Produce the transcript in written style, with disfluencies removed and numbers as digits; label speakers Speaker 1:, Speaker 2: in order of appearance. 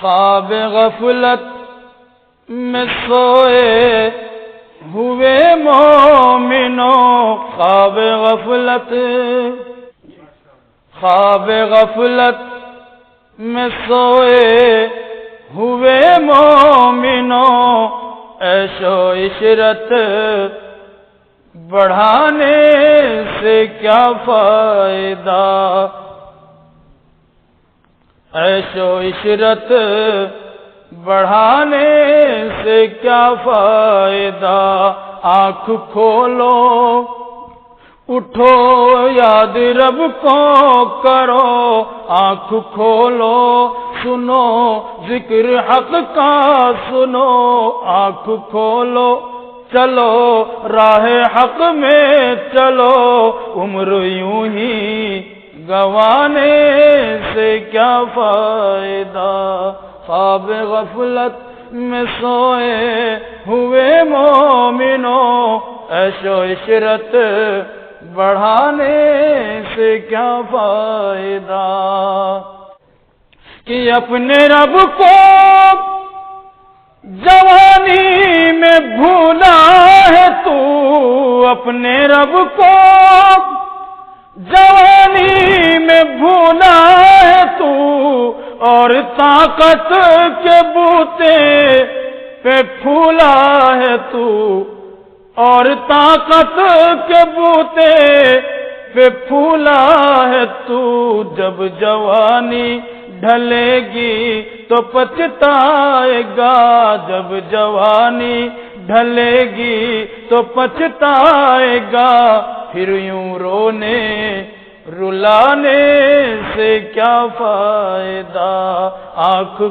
Speaker 1: خواب غفلت میں سوئے ہوئے مومنوں، خواب غفلت میں سوئے ہوئے مومنوں، عیش و عشرت بڑھانے سے کیا فائدہ، عیش و عشرت بڑھانے سے کیا فائدہ، آنکھ کھولو اٹھو یاد رب کو کرو، آنکھ کھولو سنو ذکر حق کا سنو، آنکھ کھولو چلو راہ حق میں چلو، عمر یوں ہی گوانے سے کیا فائدہ، خواب غفلت میں سوئے ہوئے مومنوں، عیش و عشرت بڑھانے سے کیا فائدہ، کہ اپنے رب کو جوانی میں بھولا ہے تو، اپنے رب کو جوانی میں بھولا ہے تو، اور طاقت کے بوتے پہ پھولا ہے تو، اور طاقت کے بوتے پہ پھولا ہے تو، جب جوانی ڈھلے گی تو پچھتائے گا، جب جوانی ڈھلے گی تو پچھتائے گا، پھر یوں رونے رلانے سے کیا فائدہ، آنکھ